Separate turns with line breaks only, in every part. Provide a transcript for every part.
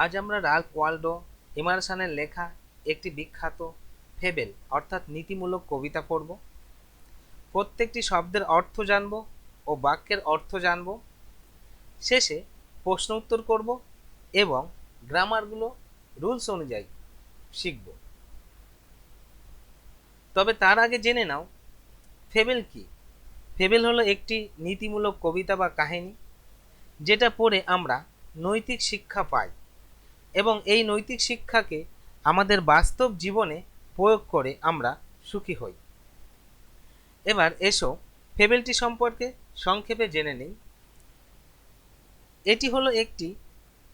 আজ আমরা Ralph Waldo এমারসনের লেখা একটি বিখ্যাত ফেবেল অর্থাৎ নীতিমূলক কবিতা পড়ব। প্রত্যেকটি শব্দের অর্থ জানব ও বাক্যের অর্থ জানব। শেষে প্রশ্ন উত্তর করব এবং গ্রামারগুলো রুলস অনুযায়ী শিখব। তবে তার আগে জেনে নাও ফেবেল কি। ফেবেল হলো একটি নীতিমূলক কবিতা বা কাহিনী, যেটা পড়ে আমরা নৈতিক শিক্ষা পাই এবং এই নৈতিক শিক্ষাকে আমাদের বাস্তব জীবনে প্রয়োগ করে আমরা সুখী হই। এবার এসো ফেবেলটি সম্পর্কে সংক্ষেপে জেনে নিই। এটি হলো একটি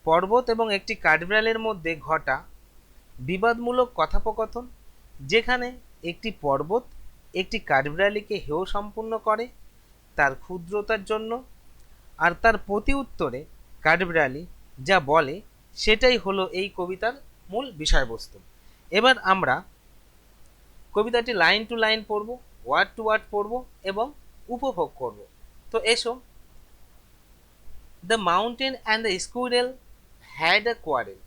পর্বত এবং একটি কাঠবিড়ালের মধ্যে ঘটা বিবাদমূলক কথোপকথন, যেখানে একটি পর্বত একটি কাঠবিড়ালিকে হেয় সম্পূর্ণ করে তার ক্ষুদ্রতার জন্য, আর তার প্রতি উত্তরে কাঠবিড়ালি যা বলে সেটাই হলো এই কবিতার মূল বিষয়বস্তু। এবার আমরা কবিতাটি লাইন টু লাইন পড়ব, ওয়ার্ড টু ওয়ার্ড পড়ব এবং উপভোগ করব। তো এসো। The mountain and the squirrel had a quarrel,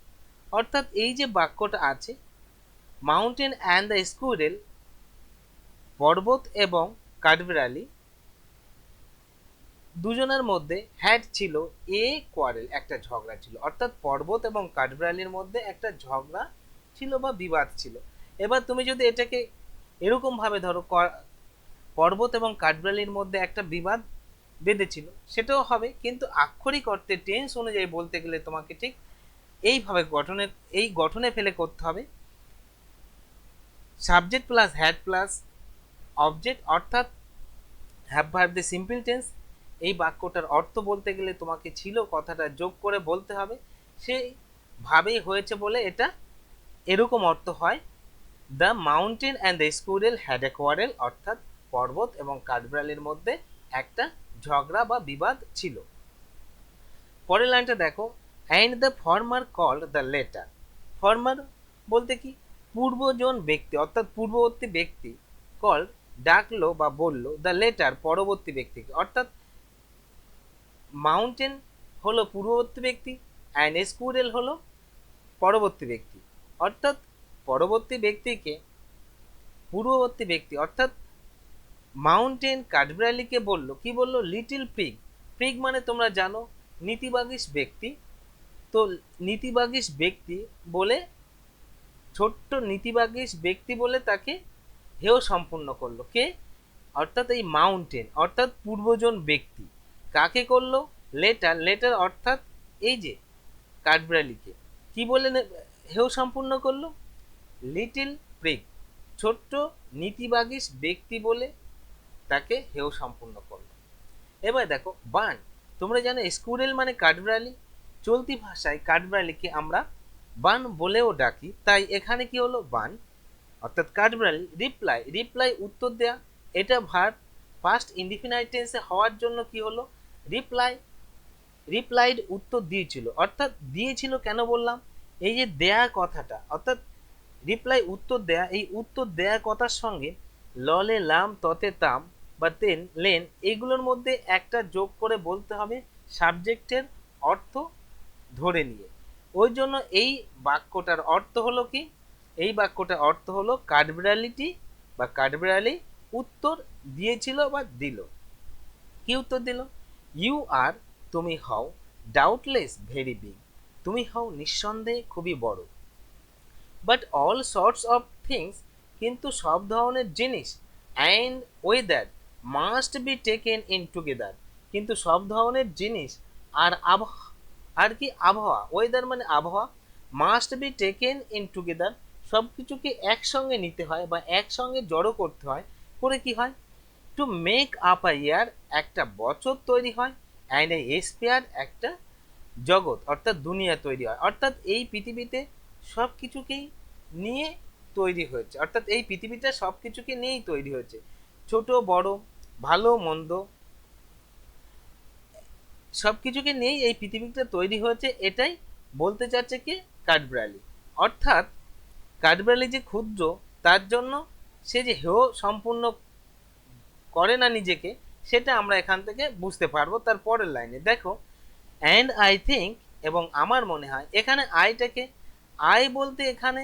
অর্থাৎ এই যে বাক্যটা আছে, মাউন্টেন অ্যান্ড দ্য স্কুইরেল, পর্বত এবং কাঠবিড়ালি দুজনের মধ্যে হ্যাড ছিল এ কোয়ারেল, একটা ঝগড়া ছিল, অর্থাৎ পর্বত এবং কাঠবিড়ালির মধ্যে একটা ঝগড়া ছিল বা বিবাদ ছিল। এবার তুমি যদি এটাকে এরকম ভাবে ধরো, পর্বত এবং কাঠবিড়ালির মধ্যে একটা বিবাদ বেঁধেছিল, সেটাও হবে, কিন্তু আক্ষরিক অর্থে টেন্স অনুযায়ী বলতে গেলে তোমাকে ঠিক এইভাবে এই গঠনে ফেলে করতে হবে। Subject plus had plus object, অর্থাৎ have verb the simple tense. এই বাক্যটার অর্থ বলতে গেলে তোমাকে ছিল কথাটা যোগ করে বলতে হবে, সেই ভাবেই হয়েছে বলে এটা এরকম অর্থ হয়। The mountain and the squirrel had a quarrel, অর্থাৎ পর্বত এবং কাঠবিড়ালির মধ্যে একটা ঝগড়া বা বিবাদ ছিল। পরের লাইনটা দেখো, and the former called the latter. Former বলতে কি, পূর্বজন ব্যক্তি, অর্থাৎ পূর্ববর্তী ব্যক্তি, কল্ড ডাকলো বা বললো, দ্য লেটার পরবর্তী ব্যক্তিকে, অর্থাৎ মাউন্টেন হলো পূর্ববর্তী ব্যক্তি অ্যান্ড স্কুইরেল হলো পরবর্তী ব্যক্তি, অর্থাৎ পরবর্তী ব্যক্তিকে পূর্ববর্তী ব্যক্তি, অর্থাৎ মাউন্টেন কাঠবিড়ালিকে বলল, কি বলল, লিটিল পিগ। পিগ মানে তোমরা জানো নীতিবাগীশ ব্যক্তি। তো নীতিবাগীশ ব্যক্তি বলে, ছোট্ট নীতিবাগীশ ব্যক্তি বলে তাকে হেয় সম্পূর্ণ করলো কে, অর্থাৎ এই মাউন্টেন, অর্থাৎ পূর্বজন ব্যক্তি। কাকে করলো, লেটার। লেটার অর্থাৎ এই যে কাঠবিড়ালিকে কি বলে হেয় সম্পূর্ণ করলো, লিটিল প্রিগ, ছোট্ট নীতিবাগীশ ব্যক্তি বলে তাকে হেয় সম্পূর্ণ করলো। এবার দেখো বান। তোমরা জানো স্কুইরেল মানে কাঠবিড়ালি, চলতি ভাষায় কাঠবিড়ালিকে আমরা বান বলেও ডাকি, তাই এখানে কি হলো, বান অর্থাৎ কাঠবিড়ালি। রিপ্লাই, রিপ্লাই উত্তর দেয়া, এটা ভার্ব ফার্স্ট ইনডিফিনাইট টেন্সে হওয়ার জন্য কি হলো, রিপ্লাই। রিপ্লাইড উত্তর দিয়েছিল, অর্থাৎ দিয়েছিল কেন বললাম, এই যে দেয়া কথাটা, অর্থাৎ রিপ্লাই উত্তর দেয়া, এই উত্তর দেয়া কথার সঙ্গে ললে লাম ততে তাম বা তেন লেন এইগুলোর মধ্যে একটা যোগ করে বলতে হবে সাবজেক্টের অর্থ ধরে নিয়ে। ওই জন্য এই বাক্যটার অর্থ হলো কি, এই বাক্যটার অর্থ হলো কাঠবিড়ালিটি বা কাঠবিড়ালি উত্তর দিয়েছিল বা দিল। কি উত্তর দিল, ইউ আর, তুমি হও, ডাউটলেস ভেরি বিগ, তুমি হও নিঃসন্দেহে খুবই বড়, but all sorts of things, কিন্তু সব ধরনের জিনিস, and weather must be taken in together, কিন্তু সব ধরনের জিনিস আর আবহাওয়া, আর কি আবহাওয়া, ওয়েদার মানে আবহাওয়া, must be taken in together, সব কিছুকে একসঙ্গে নিতে হয় বা একসঙ্গে জড়ো করতে হয়, করে কি হয়, টু মেক আপ আ ইয়ার, একটা বছর তৈরি হয়, অ্যান্ড এ স্পেয়ার, একটা জগৎ অর্থাৎ দুনিয়া তৈরি হয়, অর্থাৎ এই পৃথিবীতে সব কিছুকেই নিয়ে তৈরি হয়েছে, অর্থাৎ এই পৃথিবীটা সব কিছুকে নিয়েই তৈরি হয়েছে, ছোট বড় ভালো মন্দ সব কিছুকে নিয়েই এই পৃথিবীটা তৈরি হয়েছে, এটাই বলতে চাচ্ছে কি কাঠবিড়ালি। অর্থাৎ কাঠবিড়ালি যে ক্ষুদ্র, তার জন্য সে যে হেয় সম্পূর্ণ করে না নিজেকে, সেটা আমরা এখান থেকে বুঝতে পারবো। তার পরের লাইনে দেখো, অ্যান্ড আই থিঙ্ক এবং আমার মনে হয় এখানে আইটাকে আই বলতে এখানে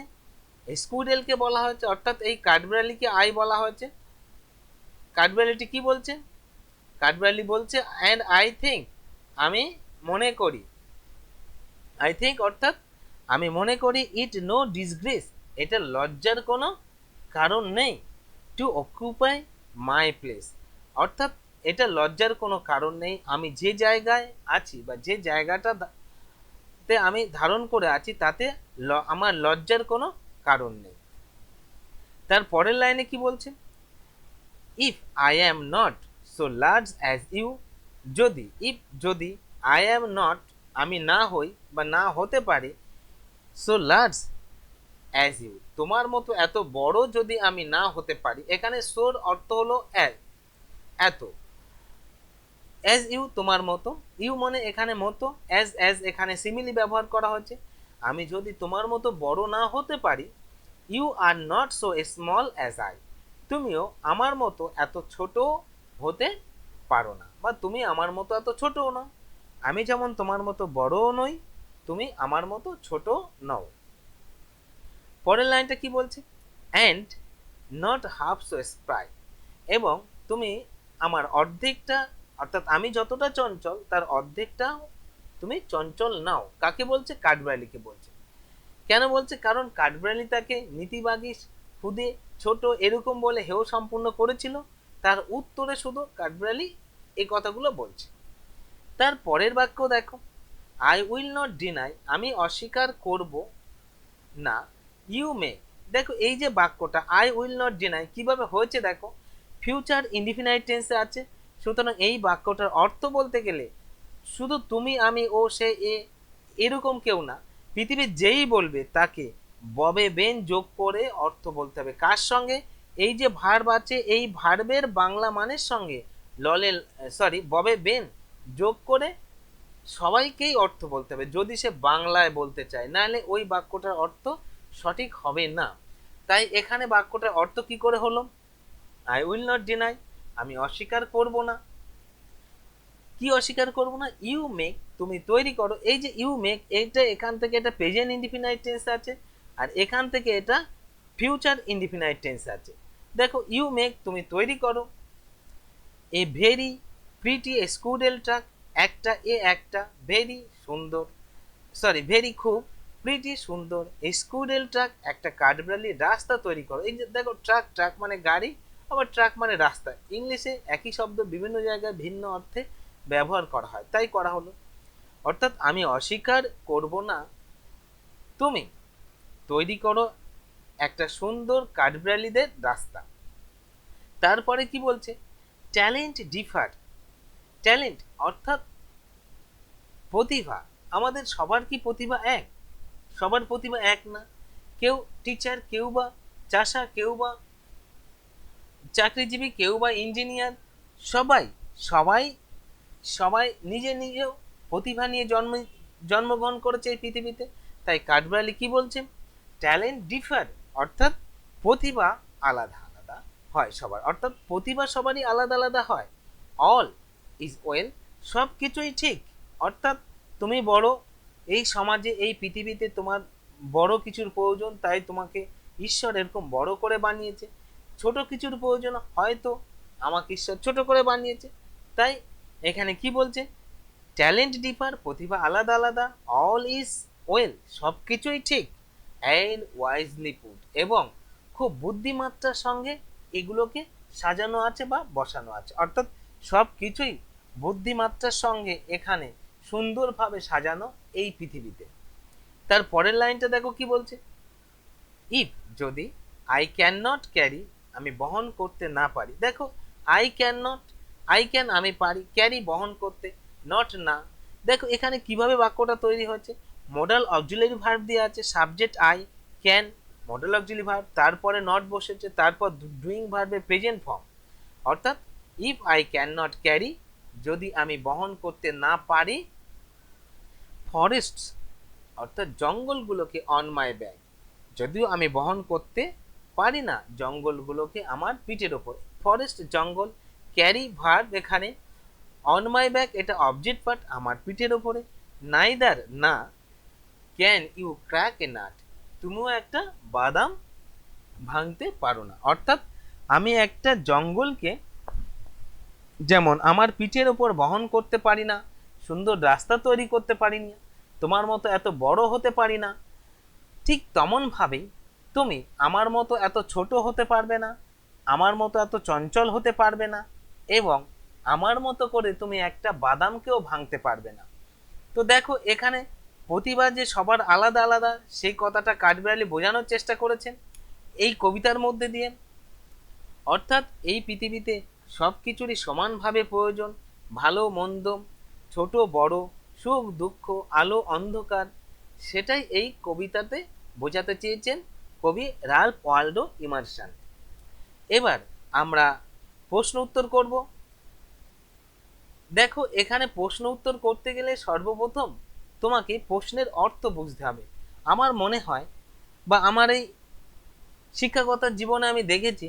স্কুডেলকে বলা হয়েছে, অর্থাৎ এই কাঠবিড়ালিকে আই বলা হয়েছে। কাঠবিড়ালিটি কি বলছে? কাঠবিড়ালি বলছে অ্যান্ড আই থিঙ্ক, আমি মনে করি, আই থিঙ্ক অর্থাৎ আমি মনে করি, ইট নো ডিসগ্রেস, এটা লজ্জার কোনো কারণ নেই, টু অকুপাই মাই প্লেস, অর্থাৎ এটা লজ্জার কোনো কারণ নেই, আমি যে জায়গায় আছি বা যে জায়গাটাতে আমি ধারণ করে আছি তাতে আমার লজ্জার কোনো কারণ নেই। তার পরের লাইনে কি বলছে? If I am not so large as you, যদি আই অ্যাম নট, আমি না হই বা না হতে পারি, সো লার্জ অ্যাজ ইউ, তোমার মতো এত বড় যদি আমি না হতে পারি, এখানে সোর অর্থ হলো এত, অ্যাজ ইউ তোমার মতো, ইউ মানে এখানে মতো, অ্যাজ এখানে সিমিলি ব্যবহার করা হয়েছে, আমি যদি তোমার মতো বড় না হতে পারি, you are not so small as I, তুমিও আমার মতো এত ছোট হতে পারো না, বা তুমি আমার মতো এত ছোটও না, আমি যেমন তোমার মতো বড়ও নই, তুমি আমার মতো ছোট নও। পরের লাইনটা কি বলছে? And not half so spry, এবং তুমি আমার অর্ধেকটা, অর্থাৎ আমি যতটা চঞ্চল তার অর্ধেকটা তুমি চঞ্চল নাও। কাকে বলছে? কাঠবিড়ালিকে বলছে। কেন বলছে? কারণ কাঠবিড়ালি তাকে নীতিবাগী, খুদে, ছোট এরকম বলে হেয় সম্পূর্ণ করেছিল, তার উত্তরে শুধু কাঠবিড়ালি এই কথাগুলো বলছে। তার পরের বাক্য দেখো, আই উইল নট ডিনাই, আমি অস্বীকার করব না, ইউ মে, দেখো এই যে বাক্যটা আই উইল নট ডিনাই কিভাবে হয়েছে দেখো, ফিউচার ইনডিফিনাইট টেন্সে আছে, সুতরাং এই বাক্যটার অর্থ বলতে গেলে শুধু তুমি, আমি, ও, সে, এরকম কেউ না, পৃথিবীর যেই বলবে তাকে ববে বেন যোগ করে অর্থ বলতে হবে। কার সঙ্গে? এই যে ভার্ব আছে এই ভার্বের বাংলা মানের সঙ্গে ববে বেন যোগ করে সবাইকেই অর্থ বলতে হবে যদি সে বাংলায় বলতে চায়, নাহলে ওই বাক্যটার অর্থ সঠিক হবে না। তাই এখানে বাক্যটার অর্থ কি করে হলো? আই উইল নট ডিনাই, আমি অস্বীকার করব না। কি অস্বীকার করব না? ইউ মেক, তুমি তৈরি করো। এই যে ইউ মেক, এইটা এখান থেকে এটা প্রেজেন্ট ইনডিফিনাইট টেন্স আছে, আর এখান থেকে এটা ফিউচার ইনডিফিনাইট টেন্স আছে। দেখো ইউ মেক, তুমি তৈরি করো, এ ভেরি প্রিটি স্কুডেল ট্রাক, একটা ভেরি সুন্দর, ভেরি খুব, প্রিটি সুন্দর, স্কুডেল ট্রাক একটা কাঠবিড়ালি রাস্তা তৈরি করো। এই যে দেখো ট্রাক মানে গাড়ি, আবার ট্রাক মানে রাস্তা, ইংলিশে একই শব্দ বিভিন্ন জায়গায় ভিন্ন অর্থে ব্যবহার করা হয়, তাই করা হলো। অর্থাৎ আমি অস্বীকার করব না, তুমি তৈরি করো একটা সুন্দর কাঠবিড়ালিদের রাস্তা। তারপরে কি বলছে? ট্যালেন্ট ডিফার, ট্যালেন্ট অর্থাৎ প্রতিভা, আমাদের সবার কি প্রতিভা এক? সবার প্রতিভা এক না, কেউ টিচার, কেউ বা চাষা, কেউ বা চাকরিজীবী, কেউ বা ইঞ্জিনিয়ার, সবাই সবাই সবাই নিজে নিজেও প্রতিভা নিয়ে জন্মগ্রহণ করেছে এই পৃথিবীতে। তাই কাঠবিড়ালি কি বলছে? ট্যালেন্ট ডিফার, অর্থাৎ প্রতিভা আলাদা আলাদা হয় সবার, অর্থাৎ প্রতিভা সবারই আলাদা আলাদা হয়। অল ইজ ওয়েল, সব কিছুই ঠিক, অর্থাৎ তুমি বড়, এই সমাজে এই পৃথিবীতে তোমার বড় কিছুর প্রয়োজন, তাই তোমাকে ঈশ্বর এরকম বড় করে বানিয়েছে। ছোট কিছুর প্রয়োজন, হয়তো আমাকে ঈশ্বর ছোট করে বানিয়েছে। তাই এখানে কি বলছে? ট্যালেন্ট ডিফার, প্রতিভা আলাদা আলাদা, অল ইজ ওয়েল, সব কিছুই ঠিক, অ্যান্ড ওয়াইজলি পুট, এবং খুব বুদ্ধিমাত্রার সঙ্গে এগুলোকে সাজানো আছে বা বসানো আছে, অর্থাৎ সব কিছুই বুদ্ধিমাত্রার সঙ্গে এখানে সুন্দরভাবে সাজানো এই পৃথিবীতে। তার পরের লাইনটা দেখো কি বলছে? ইফ, যদি, আই ক্যান নট ক্যারি, আমি বহন করতে না পারি। দেখো I can not, I can আমি পারি, ক্যারি বহন করতে, নট না। দেখো এখানে কিভাবে বাক্যটা তৈরি হয়েছে? মডাল অক্সিলারি ভার্ব দিয়ে আছে, subject I, can modal auxiliary verb, তারপরে নট বসেছে, তারপর ডুইং ভার্বের প্রেজেন্ট ফর্ম, অর্থাৎ if I can not carry, যদি আমি বহন করতে না পারি, ফরেস্ট অর্থাৎ জঙ্গলগুলোকে অন মাই ব্যাক, যদিও আমি বহন করতে পারি না জঙ্গলগুলোকে আমার পিঠের ওপর, ফরেস্ট জঙ্গল, ক্যারি ভার্ব এখানে, অন মাই ব্যাক এটা অবজেক্ট পার্ট আমার পিঠের ওপরে, নাইদার না can you crack a nut, তুমিও একটা বাদাম ভাঙতে পারো না। অর্থাৎ আমি একটা জঙ্গলকে যেমন আমার পিঠের ওপর বহন করতে পারি না, সুন্দর রাস্তা তৈরি করতে পারি না, তোমার মতো এত বড় হতে পারি না, ঠিক তেমনভাবেই তুমি আমার মতো এত ছোট হতে পারবে না, আমার মতো এত চঞ্চল হতে পারবে না, এবং আমার মতো করে তুমি একটা বাদামকেও ভাঙতে পারবে না। তো দেখো এখানে প্রতিভা যে সবার আলাদা আলাদা সেই কথাটা কাঠবিড়ালি বোঝানোর চেষ্টা করেছেন এই কবিতার মধ্যে দিয়ে। অর্থাৎ এই পৃথিবীতে সব কিছুরই সমানভাবে প্রয়োজন, ভালো মন্দ, ছোট বড়, সুখ দুঃখ, আলো অন্ধকার, সেটাই এই কবিতাতে বোঝাতে চেয়েছেন কবি রাল্ফ ওয়ালডো ইমারসন। এবার আমরা প্রশ্ন উত্তর করব। দেখো এখানে প্রশ্ন উত্তর করতে গেলে সর্বপ্রথম তোমাকে প্রশ্নের অর্থ বুঝতে হবে। আমার মনে হয় বা আমার এই শিক্ষাগত জীবনে আমি দেখেছি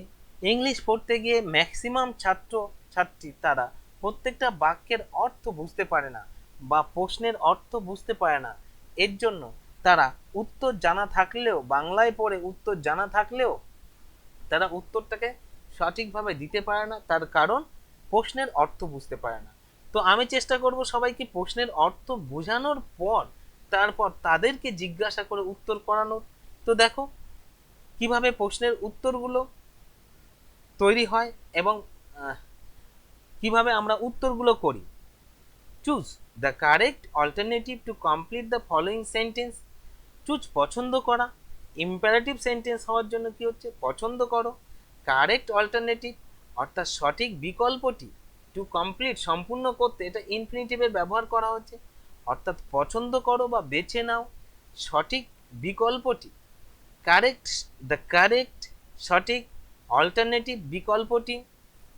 ইংলিশ পড়তে গিয়ে ম্যাক্সিমাম ছাত্র ছাত্রী তারা প্রত্যেকটা বাক্যের অর্থ বুঝতে পারে না বা প্রশ্নের অর্থ বুঝতে পারে না। এর জন্য তারা উত্তর জানা থাকলেও, বাংলায় পড়ে উত্তর জানা থাকলেও তারা উত্তরটাকে সঠিকভাবে দিতে পারে না, তার কারণ প্রশ্নের অর্থ বুঝতে পারে না। তো আমি চেষ্টা করব সবাইকে প্রশ্নের অর্থ বোঝানোর পর তারপর তাদেরকে জিজ্ঞাসা করে উত্তর করানোর। তো দেখো কিভাবে প্রশ্নের উত্তরগুলো তৈরি হয় এবং কিভাবে আমরা উত্তরগুলো করি। Choose the correct alternative to complete the following sentence. Choose পছন্দ করা, ইম্পারেটিভ সেন্টেন্স হওয়ার জন্য কি হচ্ছে পছন্দ করো। কারেক্ট অল্টারনেটিভ অর্থাৎ সঠিক বিকল্পটি, টু কমপ্লিট সম্পূর্ণ করতে, এটা ইনফিনিটিভের ব্যবহার করা হচ্ছে, অর্থাৎ পছন্দ করো বা বেছে নাও সঠিক বিকল্পটি। কারেক্ট দ্য কারেক্ট সঠিক, অল্টারনেটিভ বিকল্পটি,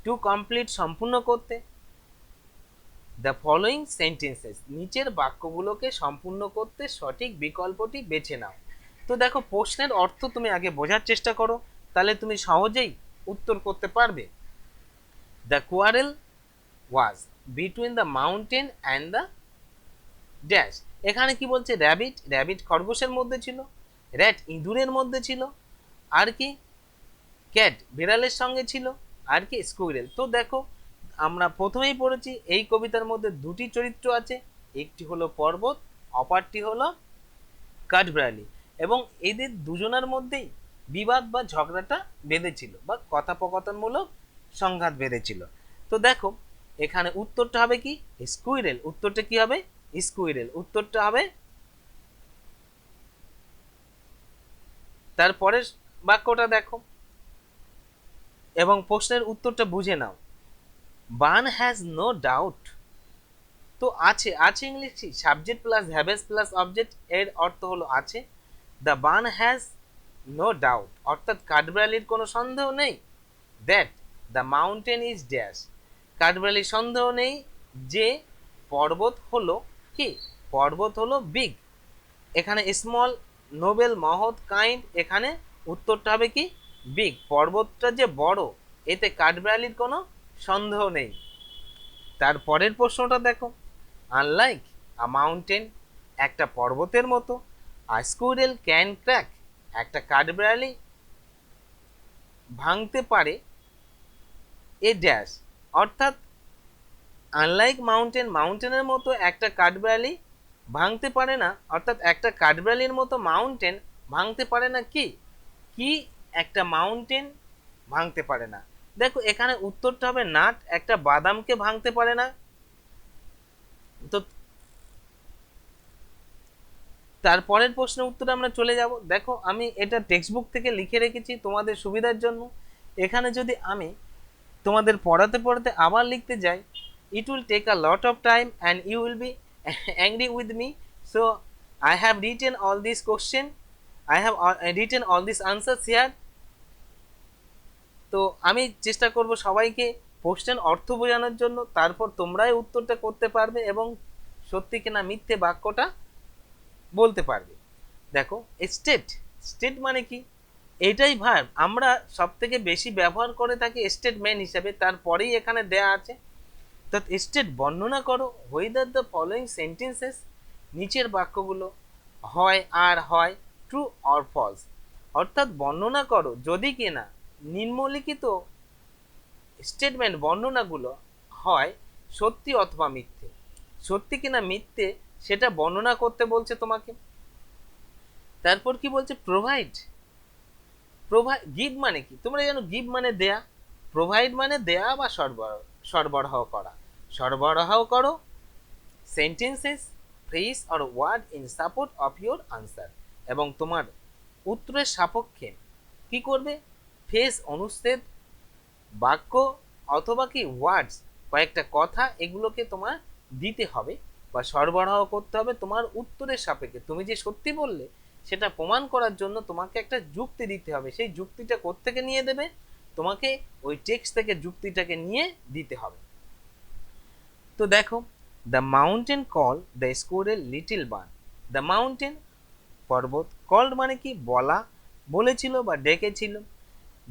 টু কমপ্লিট সম্পূর্ণ করতে, দ্য ফলোয়িং সেন্টেন্সেস নিচের বাক্যগুলোকে সম্পূর্ণ করতে সঠিক বিকল্পটি বেছে নাও। তো দেখো প্রশ্নের অর্থ তুমি আগে বোঝার চেষ্টা করো, তাহলে তুমি সহজেই উত্তর করতে পারবে। The quarrel was between the mountain and the dash. এখানে কি বলছে র্যাবিট, র্যাবিট খরগোশের মধ্যে ছিল, র্যাট ইঁদুরের মধ্যে ছিল, আর কি ক্যাট বিড়ালের সঙ্গে ছিল, আর কি স্কুইরেল। তো দেখো আমরা প্রথমেই পড়েছি এই কবিতার মধ্যে দুটি চরিত্র আছে, একটি হলো পর্বত, অপরটি হলো কাঠবিড়ালি, এবং এদের দুজনের মধ্যেই বিবাদ বা ঝগড়াটা বেঁধেছিল বা কথোপকথনমূলক সংঘাত বেঁধেছিল। তো দেখো এখানে উত্তরটা হবে কি স্কুইরেল, উত্তরটা কি হবে স্কুইরেল, উত্তরটা হবে। তারপরের বাক্যটা দেখো এবং প্রশ্নের উত্তরটা বুঝে নাও। বান হ্যাজ নো ডাউট, তো আছে, আছে English subject plus haves plus object, এর অর্থ হলো আছে। The bun has no doubt অর্থাৎ কাঠবিড়ালির কোনো সন্দেহ নেই that the mountain is dash, কাঠবিড়ালির সন্দেহ নেই যে পর্বত হলো কি, পর্বত হলো বিগ। এখানে স্মল, নোবেল, মহৎ, কাইন্ড, এখানে উত্তরটা হবে কি বিগ, পর্বতটা যে বড় এতে কাঠবিড়ালির কোনো সন্দেহ নেই। তারপরের প্রশ্নটা দেখো, আনলাইক আ মাউন্টেন, একটা পর্বতের মতো, আ স্কুইরেল ক্যান ক্র্যাক, একটা কাঠবিড়ালি ভাঙতে পারে এ ড্যাশ, অর্থাৎ আনলাইক মাউন্টেন, মাউন্টেনের মতো একটা কাঠবিড়ালি ভাঙতে পারে না, অর্থাৎ একটা কাঠবিড়ালির মতো মাউন্টেন ভাঙতে পারে না কি, কি একটা মাউন্টেন ভাঙতে পারে না। দেখো এখানে উত্তরটা হবে নাট, একটা বাদামকে ভাঙতে পারে না। তো তারপরের প্রশ্নের উত্তরে আমরা চলে যাব। দেখো আমি এটা টেক্সট বুক থেকে লিখে রেখেছি তোমাদের সুবিধার জন্য, এখানে যদি আমি তোমাদের পড়াতে পড়াতে আবার লিখতে যাই it will take a lot of time and you will be angry with me, so I have written all these question, I have written all these answers here। তো আমি চেষ্টা করব সবাইকে প্রশ্নের অর্থ বোঝানোর জন্য, তারপর তোমরাই উত্তরটা করতে পারবে এবং সত্যি কিনা মিথ্যে বাক্যটা বলতে পারবে। দেখো স্টেট, স্টেট মানে কি, এটাই ভার্ব আমরা সব থেকে বেশি ব্যবহার করে থাকি স্টেটমেন্ট হিসাবে, তারপরেই এখানে দেয়া আছে। তো স্টেট বর্ণনা করো, হোয়েদার দ্য ফলোয়িং সেন্টেন্সেস নিচের বাক্যগুলো হয় আর হয় ট্রু অর ফলস, অর্থাৎ বর্ণনা করো যদি কিনা নিম্নলিখিত স্টেটমেন্ট বর্ণনাগুলো হয় সত্যি অথবা মিথ্যে। সত্যি কিনা মিথ্যে সেটা বর্ণনা করতে বলছে তোমাকে। তারপর কি বলছে, প্রোভাইড। গিভ মানে কি তোমরা জানো, গিভ মানে দেয়া, প্রোভাইড মানে দেয়া বা সরবরাহ, সরবরাহ করা। সরবরাহ করো sentences, phrase or word in support of your answer, এবং তোমার উত্তরের সাপেক্ষে কি করবে, ফ্রেজ অনুচ্ছেদ, বাক্য অথবা কি ওয়ার্ডস, কয়েকটা কথা, এগুলোকে তোমার দিতে হবে বা সরবরাহ করতে হবে তোমার উত্তরের সাপেক্ষে। তুমি যে সত্যি বললে সেটা প্রমাণ করার জন্য তোমাকে একটা যুক্তি দিতে হবে। সেই যুক্তিটা কোত্থেকে নিয়ে দেবে, তোমাকে ওই টেক্সট থেকে যুক্তিটাকে নিয়ে দিতে হবে। তো দেখো, the mountain call the স্কোরেল little burn. The mountain পর্বত, কল্ড মানে কি বলা, বলেছিল বা ডেকেছিল।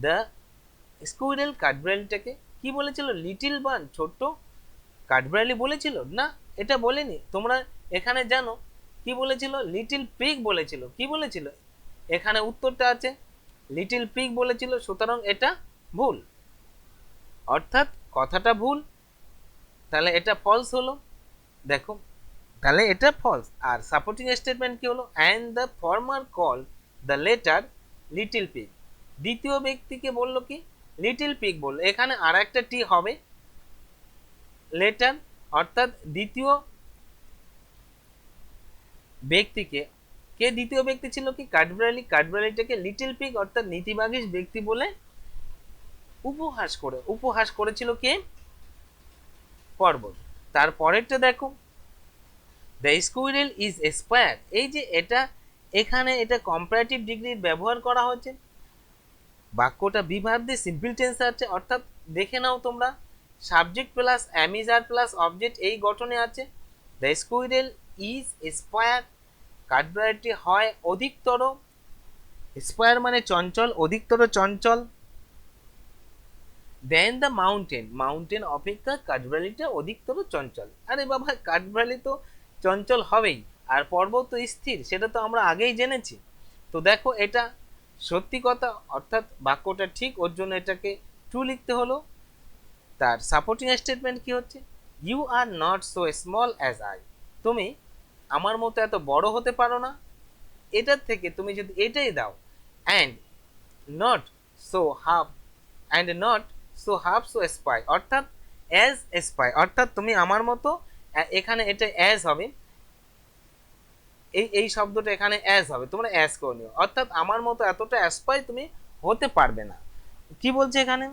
দ্য স্কুইরেল কাঠবিড়ালিটাকে কি বলেছিল, লিটিল বার্ন ছোট্ট কাঠবিড়ালি বলেছিল না, এটা বলেনি। তোমরা এখানে জানো কি বলেছিল, লিটিল পিগ বলেছিল। কি বলেছিল, এখানে উত্তরটা আছে লিটিল পিগ বলেছিল, সুতরাং এটা ভুল, অর্থাৎ কথাটা ভুল, তাহলে এটা ফলস হলো। দেখো, তাহলে এটা ফলস। আর সাপোর্টিং স্টেটমেন্ট কি হলো, and the former call the letter little pig. দ্বিতীয় ব্যক্তিকে বললো কি, লিটিল পিগ বললো। এখানে আর একটা টি হবে, লেটার, অর্থাৎ দ্বিতীয় ব্যক্তিকে, কে দ্বিতীয় ব্যক্তি ছিল কি, কাঠবিড়ালি। কাঠবিড়ালিটাকে লিটিল পিগ অর্থাৎ নীতিবাগীশ ব্যক্তি বলে উপহাস করেছিল কে, পর্বত। তারপরেরটা দেখো, the squirrel is a square. এই যে এটা, এখানে এটা কম্পারেটিভ ডিগ্রির ব্যবহার করা হচ্ছে, বাক্যটা বিভার দিয়ে সিম্পল টেন্স আছে, অর্থাৎ দেখে নাও তোমরা, subject plus am is are plus object এই গঠনে আছে। দ্য স্কুইরেল ইজ স্কোয়ার, কাঠবিড়ালিটি হয় অধিকতর, স্কোয়ার মানে চঞ্চল, অধিকতর চঞ্চল। দেন দ্য মাউন্টেন, মাউন্টেন অপেক্ষা কাঠবিড়ালিটা অধিকতর চঞ্চল। আরে বাবা, কাঠবিড়ালি তো চঞ্চল হবেই, আর পর্বত তো স্থির, সেটা তো আমরা আগেই জেনেছি। তো দেখো, এটা সত্যি কথা, অর্থাৎ বাক্যটা ঠিক, ওর জন্য এটাকে ট্রু লিখতে হলো। তার সাপোর্টিং স্টেটমেন্ট কি হচ্ছে, you are not so small as I. তুমি আমার মতো এত বড় হতে পারো না। এটার থেকে তুমি যদি এটাই দাও, and not so half, and not so half so spy, অর্থাৎ অ্যাজ স্পাই, অর্থাৎ তুমি আমার মতো, এখানে এটা অ্যাজ হবে, এই শব্দটা এখানে অ্যাজ হবে, তোমরা অ্যাজ করে নিও, অর্থাৎ আমার মতো এতটা স্পাই তুমি হতে পারবে না। কি বলছে এখানে,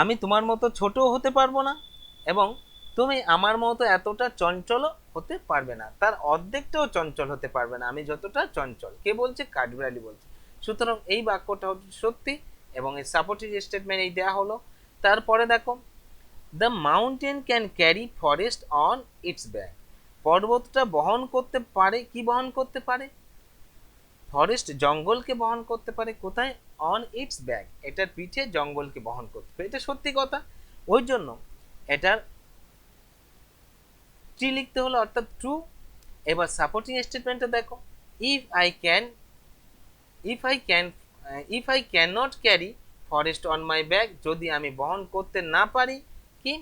আমি তোমার মতো ছোটও হতে পারবো না, এবং তুমি আমার মতো এতটা চঞ্চল হতে পারবে না, তার অর্ধেকটাও চঞ্চল হতে পারবে না আমি যতটা চঞ্চল। কে বলছে, কাঠবিড়ালি বলছে। সুতরাং এই বাক্যটা হচ্ছে সত্যি, এবং এই সাপোর্টিং স্টেটমেন্ট এই দেয়া হলো। তারপরে দেখো, the mountain can carry forest on its back. পর্বতটা বহন করতে পারে, কি বহন করতে পারে, ফরেস্ট জঙ্গলকে বহন করতে পারে, কোথায়, অন ইটস ব্যাক, এটার পিঠে জঙ্গলকে বহন করতে পারে, এটা সত্যি কথা। ওই জন্য এটার ট্রি লিখতে হলো, অর্থাৎ ট্রু। এবার সাপোর্টিং স্টেটমেন্টটা দেখো, if I can, if I can, if I can not carry forest on my back, যদি আমি বহন করতে না পারি কি,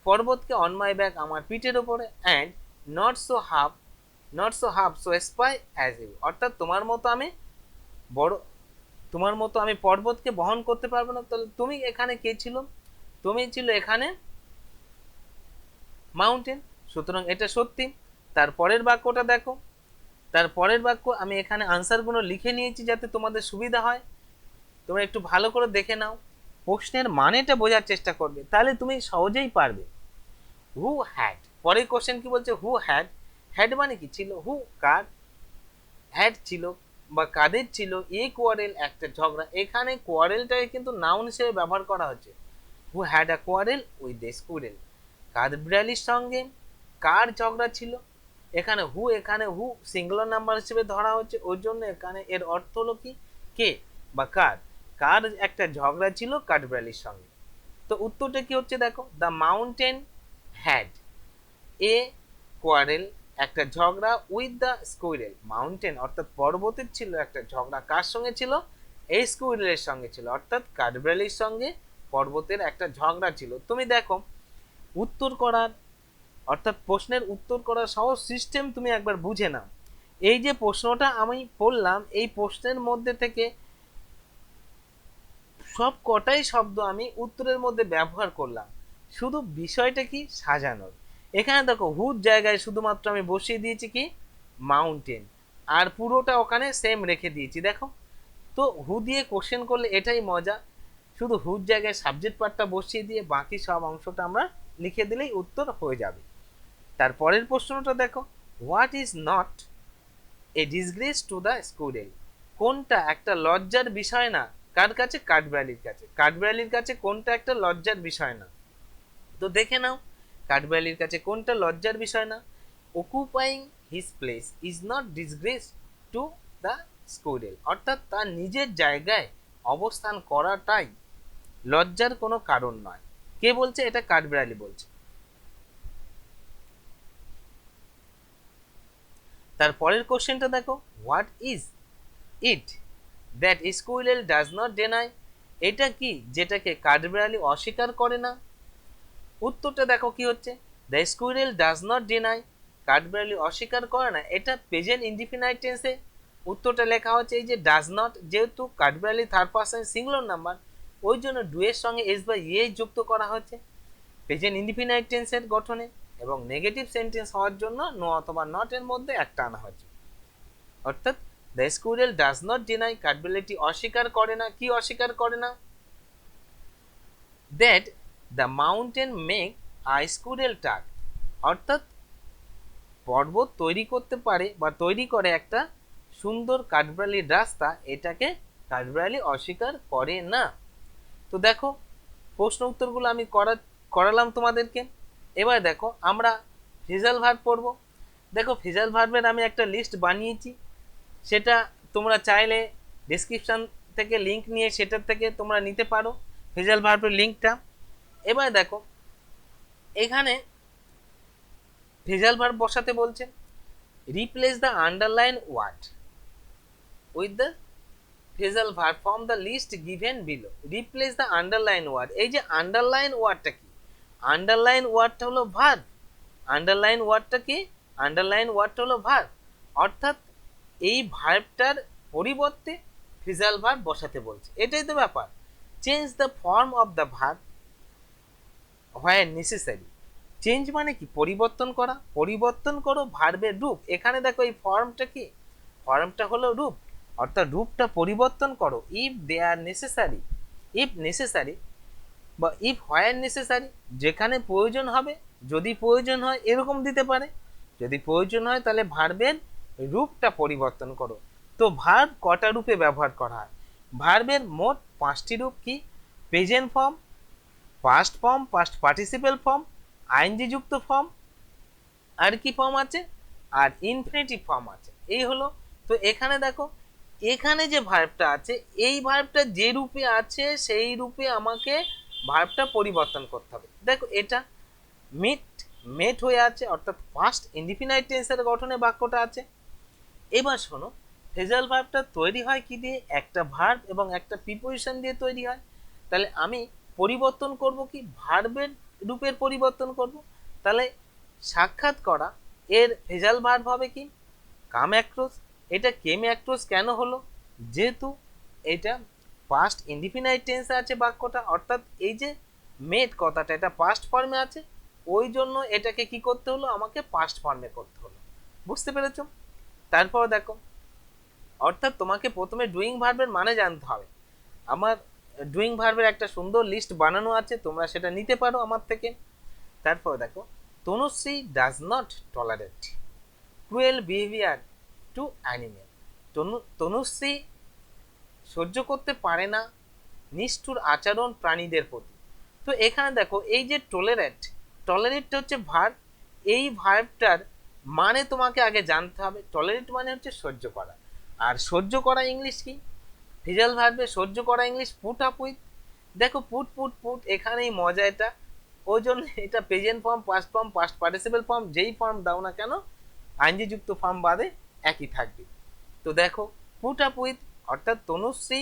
পর্বতকে অন মাই ব্যাক, আমার পিঠের উপরে, and not so half, not so half so spy as you, অর্থাৎ তোমার মতো আমি বড়, তোমার মতো আমি পর্বতকে বহন করতে পারবো না। তাহলে তুমি এখানে কে ছিল, তুমি ছিল এখানে মাউন্টেন, সুতরাং এটা সত্যি। তারপরের বাক্যটা দেখো, তারপরের বাক্য আমি এখানে আনসারগুলো লিখে নিয়েছি যাতে তোমাদের সুবিধা হয়, তোমরা একটু ভালো করে দেখে নাও, প্রশ্নের মানেটা বোঝার চেষ্টা করবে, তাহলে তুমি সহজেই পারবে। হু হ্যাড, পরের কোশ্চেন কি বলছে, হু হ্যাড, হ্যাড মানে কি ছিল, হু কার, হ্যাড ছিল বা কাদের ছিল, এ কোয়ারেল একটা ঝগড়া, এখানে কোয়ারেলটাকে কিন্তু নাউন হিসেবে ব্যবহার করা হচ্ছে। Who had a quarrel with the squirrel, কাঠবিড়ালির সঙ্গে কার ঝগড়া ছিল, এখানে হু সিঙ্গুলার নাম্বার হিসেবে ধরা হচ্ছে, ওই জন্য এখানে এর অর্থ হলো কি, কে বা কার, কার একটা ঝগড়া ছিল কাঠবিড়ালির সঙ্গে। তো উত্তরটা কি হচ্ছে দেখো, the mountain had a quarrel, একটা ঝগড়া উইথ দ্য স্কুইরেল। মাউন্টেন অর্থাৎ পর্বতের ছিল একটা ঝগড়া, কার সঙ্গে ছিল? এই স্কুইরেলের সঙ্গে ছিল, অর্থাৎ কাঠবিড়ালির সঙ্গে পর্বতের একটা ঝগড়া ছিল। তুমি দেখো উত্তর করার অর্থাৎ প্রশ্নের উত্তর করার সহজ সিস্টেম তুমি একবার বুঝে নাও। এই যে প্রশ্নটা আমি পড়লাম, এই প্রশ্নের মধ্যে থেকে সব কটাই শব্দ আমি উত্তরের মধ্যে ব্যবহার করলাম, শুধু বিষয়টা কি সাজানোর। এখানে দেখো হুর জায়গায় শুধুমাত্র আমি বসিয়ে দিয়েছি কি মাউন্টেন, আর পুরোটা ওখানে সেম রেখে দিয়েছি। দেখো তো হু দিয়ে কোশ্চেন করলে এটাই মজা, শুধু হুর জায়গায় সাবজেক্ট পার্টটা বসিয়ে দিয়ে বাকি সব অংশটা আমরা লিখে দিলেই উত্তর হয়ে যাবে। তারপরের প্রশ্নটা দেখো, what is not a disgrace to the squirrel. কোনটা একটা লজ্জার বিষয় না কার কাছে? কাঠবিড়ালির কাছে। কাঠবিড়ালির কাছে কোনটা একটা লজ্জার বিষয় না? তো দেখে নাও কাঠবিড়ালির কাছে কোনটা লজ্জার বিষয় না। Occupying his place is not disgrace to the squirrel, অর্থাৎ তার নিজের জায়গায় অবস্থান করাটাই লজ্জার কোনো কারণ নয়। কে বলছে? এটা কাঠবিড়ালি বলছে। তারপরের কোশ্চেনটা দেখো, what is it that squirrel does not deny. এটা কি যেটাকে কাঠবিড়ালি অস্বীকার করে না? উত্তরটা দেখো কি হচ্ছে, the squirrel does not deny, কাঠবিড়ালি অস্বীকার করে না। এটা প্রেজেন্ট ইনডিফিনাইট টেন্সে উত্তরটা লেখা হচ্ছে। এই যে ডাজ নট, যেহেতু কাঠবিড়ালি থার্ড পারসন সিঙ্গুলার নাম্বার, ওই জন্য ডু এর সঙ্গে এস বা ইয়ে যুক্ত করা হচ্ছে প্রেজেন্ট ইনডিফিনাইট টেন্সের গঠনে, এবং নেগেটিভ সেন্টেন্স হওয়ার জন্য নো অথবা নট এর মধ্যে একটা আনা হচ্ছে। অর্থাৎ the squirrel does not deny, কাঠবিড়ালিটি অস্বীকার করে না। কি অস্বীকার করে না? That the mountain make a squirrel track, অর্থাৎ পর্বত তৈরি করতে পারে বা তৈরি করে একটা সুন্দর কাঠবিড়ালির রাস্তা, এটাকে কাঠবিড়ালি অস্বীকার করে না। তো দেখো প্রশ্ন উত্তরগুলো আমি করালাম তোমাদেরকে। এবার দেখো আমরা ফ্রেজাল ভার্ব পড়ব। দেখো ফ্রেজাল ভার্বের আমি একটা লিস্ট বানিয়েছি, সেটা তোমরা চাইলে ডেসক্রিপশন থেকে লিংক নিয়ে সেটার থেকে তোমরা নিতে পারো ফ্রেজাল ভার্বের লিঙ্কটা। এবার দেখো এখানে ফ্রেজাল ভার্ব বসাতে বলছে, replace the underline word with the phrasal verb from the list given below. Replace the underline word, এই যে আন্ডারলাইন ওয়ার্ডটা কি? আন্ডারলাইন ওয়ার্ডটা হলো ভার্ব। আন্ডারলাইন ওয়ার্ডটা কি? আন্ডারলাইন ওয়ার্ডটা হলো ভার্ব, অর্থাৎ এই ভার্বটার পরিবর্তে ফ্রেজাল ভার্ব বসাতে বলছে। এটাই তো ব্যাপার। Change the form of the verb where necessary. Change মানে কি? পরিবর্তন করা। পরিবর্তন করো ভার্বের রূপ। এখানে দেখো এই ফর্মটা কি? ফর্মটা হলো রূপ, অর্থাৎ রূপটা পরিবর্তন করো। If they are necessary, if necessary বা ইফ হোয়ার নেসেসারি, যেখানে প্রয়োজন হবে, যদি প্রয়োজন হয় এরকম দিতে পারে। যদি প্রয়োজন হয় তাহলে ভার্বের রূপটা পরিবর্তন করো। তো ভার্ব কটা রূপে ব্যবহার করা হয়? ভার্বের মোট 5টি রূপ। কি? Present form, past form, past participle form, ING যুক্ত ফর্ম, আর কি ফর্ম আছে? আর ইনফিনিটিভ ফর্ম আছে। এই হলো। তো এখানে দেখো এখানে যে ভার্বটা আছে, এই ভার্বটা যে রূপে আছে সেই রূপে আমাকে ভার্বটা পরিবর্তন করতে হবে। দেখো এটা মেট হয়ে আছে, অর্থাৎ ফার্স্ট ইনডিফিনাইট টেন্সের গঠনে বাক্যটা আছে। এবার শোনো, ফ্রেজাল ভার্বটা তৈরি হয় কি দিয়ে? একটা ভার্ব এবং একটা প্রিপোজিশন দিয়ে তৈরি হয়। তাহলে আমি পরিবর্তন করব কি? ভার্বের রূপের পরিবর্তন করব। তাহলে সাক্ষাৎ করা এর ফ্রেজাল ভার্ব হবে কি? Come across. এটা কেম অ্যাক্রস কেন হলো? যেহেতু এটা পাস্ট ইনডিফিনাইট টেন্সে আছে বাক্যটা, অর্থাৎ এই যে মেট কথাটা এটা পাস্ট ফর্মে আছে, ওই জন্য এটাকে কি করতে হলো? আমাকে পাস্ট ফর্মে করতে হলো। বুঝতে পেরেছো? তারপর দেখো, অর্থাৎ তোমাকে প্রথমে ডুইং ভার্বের মানে জানতে হবে। আমার ডুইং ভার্বের একটা সুন্দর লিস্ট বানানো আছে, তোমরা সেটা নিতে পারো আমার থেকে। তারপর দেখো, Tanushree does not tolerate cruel behaviour to animal. Tanushree সহ্য করতে পারে না নিষ্ঠুর আচরণ প্রাণীদের প্রতি। তো এখানে দেখো এই যে টলারেটটা হচ্ছে ভার্ব। এই ভার্বটার মানে তোমাকে আগে জানতে হবে। টলারেট মানে হচ্ছে সহ্য করা, আর সহ্য করা ইংলিশ কি? ফ্রেজাল ভার্বে সহ্য করা ইংলিশ পুট আপ উইথ। দেখো পুট পুট পুট, এখানেই মজা। এটা ওই জন্য এটা present form, past form, past participle form, যেই ফর্ম দাও না কেন আইনজি যুক্ত ফর্ম বাদে একই থাকবে। তো দেখো পুট আপ উইথ, অর্থাৎ Tanushree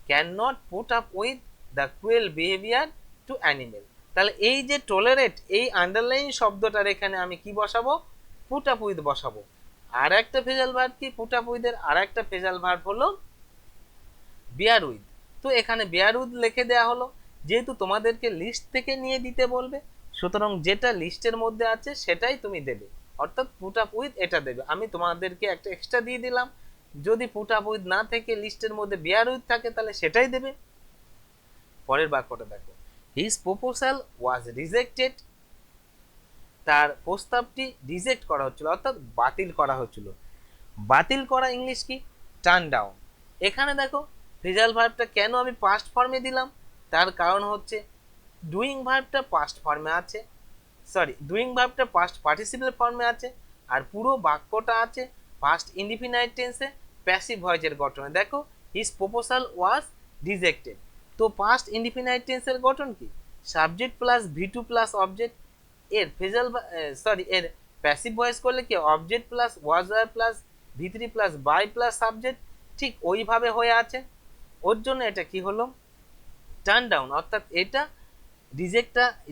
can not put up with the cruel behaviour to animal. তাহলে এই যে টলারেট, এই আন্ডারলাইন শব্দটার এখানে আমি কি বসাবো? পুট আপ উইথ বসাবো। আর একটা ফেজাল ভার্ব কি? পুট আপ উইথ এর আর একটা ফেজাল ভার্ব হলো বেয়ার উইথ। তো এখানে বেয়ার উইথ লিখে দেওয়া হলো, যেহেতু তোমাদেরকে লিস্ট থেকে নিয়ে দিতে বলবে, সুতরাং যেটা লিস্টের মধ্যে আছে সেটাই তুমি দেবে, অর্থাৎ পুট আপ উইথ এটা দেবে। আমি তোমাদেরকে একটা এক্সট্রা দিয়ে দিলাম, যদি পুট আপ উইথ না থেকে লিস্টের মধ্যে বেয়ার উইথ থাকে তাহলে সেটাই দেবে। পরের বাক্যটা দেখো, হিজ প্রপোজাল ওয়াজ রিজেক্টেড, তার প্রস্তাবটি রিজেক্ট করা হচ্ছিল, অর্থাৎ বাতিল করা হচ্ছিল। বাতিল করা ইংলিশ কি? Turn down. এখানে দেখো ফ্রেজাল ভার্বটা কেন আমি পাস্ট ফর্মে দিলাম, তার কারণ হচ্ছে ডুইং ভার্বটা পাস্ট ফর্মে আছে, সরি ডুইং ভার্বটা পাস্ট পার্টিসিপেল ফর্মে আছে, আর পুরো বাক্যটা আছে পাস্ট ইনডিফিনাইট টেন্সে প্যাসিভ ভয়েসের গঠনে। দেখো হিজ প্রপোজাল ওয়াজ রিজেক্টেড, তো পাস্ট ইনডিফিনাইট টেন্সের গঠন কি? Subject plus V two plus object, এর ফ্রেজাল সরি এর প্যাসিভ ভয়েস করলে কি? অবজেক্ট প্লাস ওয়াজ আর প্লাস ভি3 প্লাস বাই প্লাস সাবজেক্ট, ঠিক ওইভাবে হয়ে আছে। ওর জন্য এটা কি হলো? টার্ন ডাউন, অর্থাৎ এটা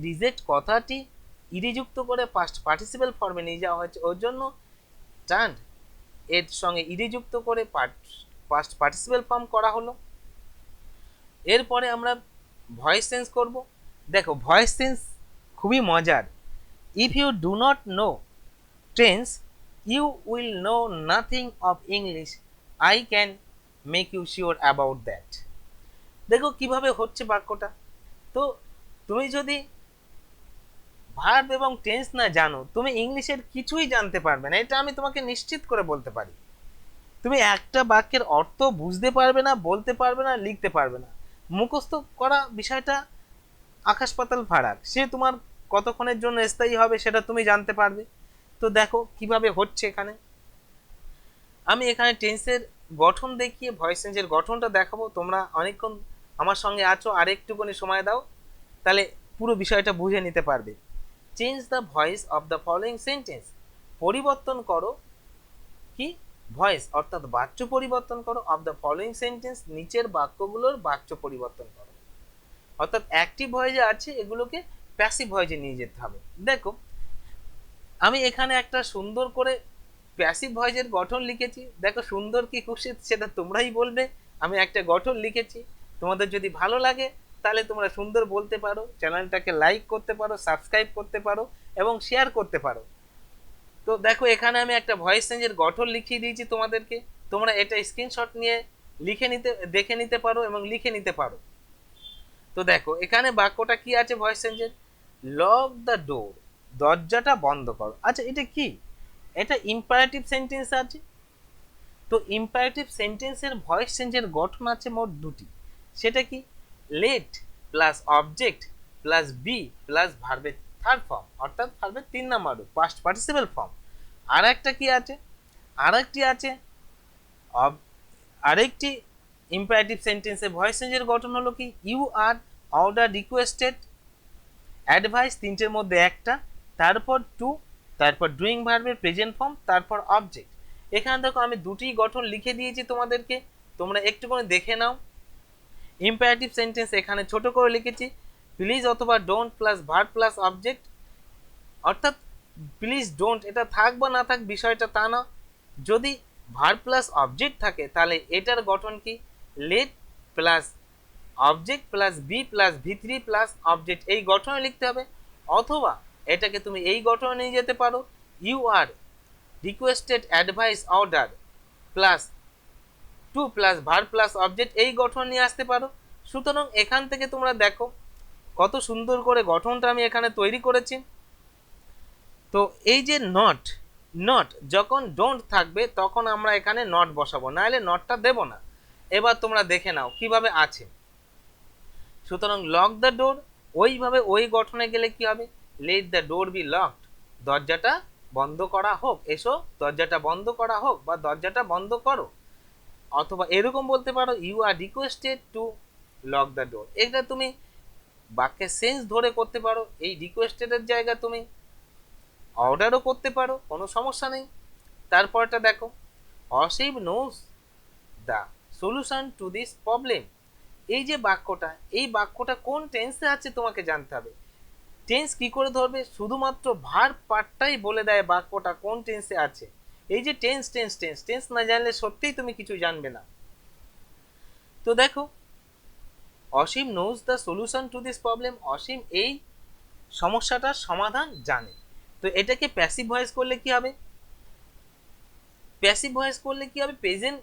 রিজেক্ট কথাটি ইডিযুক্ত করে পাস্ট পার্টিসিপেল ফর্মে নিয়ে যাওয়া হয়েছে, ওর জন্য টার্ন এর সঙ্গে ইডিযুক্ত করে পাস্ট পার্টিসিপেল ফর্ম করা হলো। এরপরে আমরা ভয়েস চেঞ্জ করব। দেখো ভয়েস চেঞ্জ খুবই মজার। If you do not know tense you will know nothing of English, I can make you sure about that. দেখো কিভাবে হচ্ছে বাক্যটা। তো তুমি যদি ভার্ব এবং টেন্স না জানো, তুমি ইংলিশের কিছুই জানতে পারবে না, এটা আমি তোমাকে নিশ্চিত করে বলতে পারি। তুমি একটা বাক্যের অর্থ বুঝতে পারবে না, বলতে পারবে না, লিখতে পারবে না। মুখস্থ করা বিষয়টা আকাশ পাতাল ফারাক, সে তোমার কতক্ষণের জন্য স্থায়ী হবে সেটা তুমি জানতে পারবে। তো দেখো কিভাবে হচ্ছে এখানে। আমি এখানে টেন্সের গঠন দেখিয়ে ভয়েস চেঞ্জের গঠনটা দেখাবো। তোমরা অনেকক্ষণ আমার সঙ্গে আছো, আর একটুখানি সময় দাও, তাহলে পুরো বিষয়টা বুঝে নিতে পারবে। Change the voice of the following sentence, পরিবর্তন করো কি? ভয়েস, অর্থাৎ বাচ্য পরিবর্তন করো, অফ দ্য ফলোয়িং সেন্টেন্স, নিচের বাক্যগুলোর বাচ্য পরিবর্তন করো। অর্থাৎ অ্যাক্টিভ ভয়েসে আছে এগুলোকে প্যাসিভ ভয়েসে নিয়ে যেতে হবে। দেখো আমি এখানে একটা সুন্দর করে প্যাসিভ ভয়েসের গঠন লিখেছি। দেখো সুন্দর কি খুশি সেটা তোমরাই বলবে। আমি একটা গঠন লিখেছি, তোমাদের যদি ভালো লাগে তাহলে তোমরা সুন্দর বলতে পারো, চ্যানেলটাকে লাইক করতে পারো, সাবস্ক্রাইব করতে পারো এবং শেয়ার করতে পারো। তো দেখো এখানে আমি একটা ভয়েস চেঞ্জের গঠন লিখিয়ে দিয়েছি তোমাদেরকে, তোমরা এটা স্ক্রিনশট নিয়ে দেখে নিতে পারো এবং লিখে নিতে পারো। তো দেখো এখানে বাক্যটা কি আছে ভয়েস চেঞ্জের? লক দ্য ডোর, দরজাটা বন্ধ করো। আচ্ছা এটা কি? এটা ইম্পারেটিভ সেন্টেন্স আছে। তো ইম্পারেটিভ সেন্টেন্সের ভয়েস চেঞ্জের গঠন আছে মোট দুটি। সেটা কি? Let plus object plus be plus ভার্বের থার্ড ফর্ম, অর্থাৎ ভার্বের 3 নাম্বার রূপ, পাস্ট পার্টিসিপেল ফর্ম। আর একটা কি আছে? আরেকটি আছে আরেকটি ইম্পারেটিভ সেন্টেন্সের ভয়েস চেঞ্জের গঠন হলো কি? You are order requested, advice তিনটের মধ্যে একটা, তারপর টু, তারপর ডুইং ভার্বের প্রেজেন্ট ফর্ম, তারপর অবজেক্ট। এখানে দেখো আমি দুটি গঠন লিখে দিয়েছি তোমাদেরকে, তোমরা একটু করে দেখে নাও। ইম্পারেটিভ সেন্টেন্স এখানে ছোট করে লিখেছি প্লিজ অথবা don't plus verb plus object, অর্থাৎ প্লিজ ডোন্ট এটা থাক বা না থাক বিষয়টা তা না, যদি ভার্ব প্লাস অবজেক্ট থাকে তাহলে এটার গঠন কি? Let plus object plus be plus ভি3 প্লাস অবজেক্ট, এই গঠনে লিখতে হবে। অথবা এটাকে তুমি এই গঠনে নিয়ে যেতে পারো, you are requested advice order plus to plus verb plus object, এই গঠন নিয়ে আসতে পারো। সুতরাং এখান থেকে তোমরা দেখো কত সুন্দর করে গঠনটা আমি এখানে তৈরি করেছি। তো এই যে নট, নট যখন ডোন্ট থাকবে তখন আমরা এখানে নট বসাবো, নাহলে নটটা দেব না। এবার তোমরা দেখে নাও কিভাবে আছে। সুতরাং লক দ্য ডোর, ওইভাবে ওই গঠনে গেলে কি হবে? Let the door be locked, দরজাটা বন্ধ করা হোক, এসো দরজাটা বন্ধ করা হোক বা দরজাটা বন্ধ করো। অথবা এরকম বলতে পারো you are requested to lock the door, এটা তুমি বাক্যের সেন্স ধরে করতে পারো, এই রিকোয়েস্টেডের জায়গায় তুমি অর্ডারও করতে পারো, কোনো সমস্যা নেই। তারপরটা দেখো, Ashim knows the solution to this problem. এই যে বাক্যটা, এই বাক্যটা কোন টেন্সে আছে তোমাকে জানতে হবে। টেন্স কি করে ধরবে? শুধুমাত্র ভার্ব পার্টটাই বলে দেয় বাক্যটা কোন টেন্সে আছে। এই যে টেন্স টেন্স টেন্স টেন্স না জানলে সত্যিই তুমি কিছু জানবে না। তো দেখো, Ashim knows the solution to this problem, Ashim এই সমস্যাটার সমাধান জানে। তো এটাকে প্যাসিভ ভয়েস করলে কি হবে? প্যাসিভ ভয়েস করলে কি হবে? প্রেজেন্ট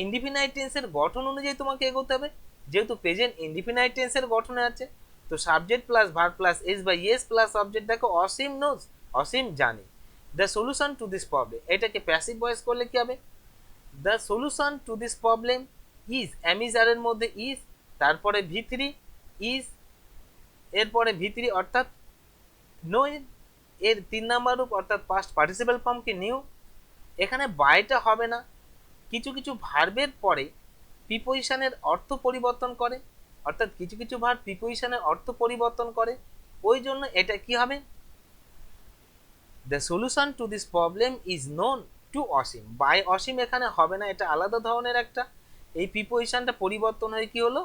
ইনডিফিনাইট টেন্সের গঠন অনুযায়ী তোমাকে এগোতে হবে। যেহেতু প্রেজেন্ট ইনডিফিনাইট টেন্সের গঠনে আছে, তো subject plus verb plus S বা ইয়েস প্লাস অবজেক্ট। দেখো, অসীম নোজ, অসীম জানে। The solution to this problem, এটাকে প্যাসিভ ভয়েস করলে কি হবে? The solution to this problem is, অ্যামিজারের মধ্যে ইজ, তারপরে ভি3 ইজ, এরপরে ভি3 অর্থাৎ নো, এর 3 নম্বর রূপ অর্থাৎ পাস্ট পার্টিসিপেল ফর্ম কি নিউ। এখানে বাইটা হবে না। কিছু কিছু ভার্বের পরে প্রিপোজিশনের অর্থ পরিবর্তন করে, অর্থাৎ কিছু কিছু ভার্ব প্রিপোজিশনের অর্থ পরিবর্তন করে, ওই জন্য এটা কি হবে? The solution to this problem is known to Ashim. By Ashim এখানে হবে না, এটা আলাদা ধরনের একটা, এই প্রিপোজিশনটা পরিবর্তন হয়ে কি হলো?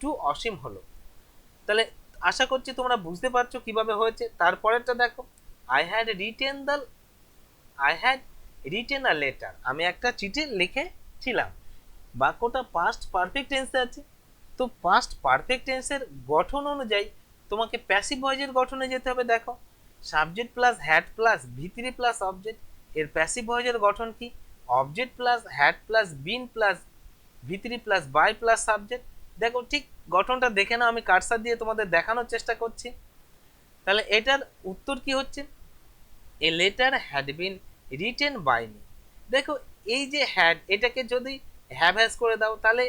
টু অসীম হলো। তাহলে আশা করছি তোমরা বুঝতে পারছো কিভাবে হয়েছে। তারপরেরটা দেখো, I had written the, I had written a letter, আমি একটা চিঠি লিখেছিলাম। বাক্যটা পাস্ট পারফেক্ট টেন্সে আছে। তো পাস্ট পারফেক্ট টেন্সের গঠন অনুযায়ী তোমাকে প্যাসিভ ভয়েসের গঠনে যেতে হবে। দেখো, সাবজেক্ট প্লাস হ্যাড প্লাস ভি3 প্লাস অবজেক্ট, এর প্যাসিভ ভয়েসের গঠন কি? Object plus had plus been plus ভি3 প্লাস বাই প্লাস সাবজেক্ট। দেখো, ঠিক গঠনটা দেখে নাও, আমি কার্সার দিয়ে তোমাদের দেখানোর চেষ্টা করছি। তাহলে এটার উত্তর কি হচ্ছে? A letter had been written by me. দেখো, এই যে হ্যাড, এটাকে যদি হ্যাভ হ্যাজ করে দাও তাহলে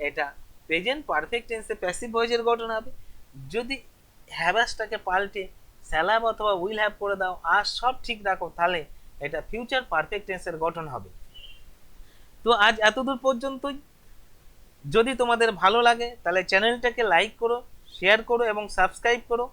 এটা প্রেজেন্ট পারফেক্ট টেন্সে প্যাসিভ ভয়েসের গঠন হবে। যদি হ্যাভ হ্যাজটাকে পাল্টে শ্যাল হ্যাভ অথবা উইল হ্যাভ করে দাও আর সব ঠিক রাখো, তাহলে এটা ফিউচার পারফেক্ট টেন্সের গঠন হবে। তো আজ এতদূর পর্যন্তই। যদি তোমাদের ভালো লাগে তাহলে চ্যানেলটাকে লাইক করো, শেয়ার করো এবং সাবস্ক্রাইব করো।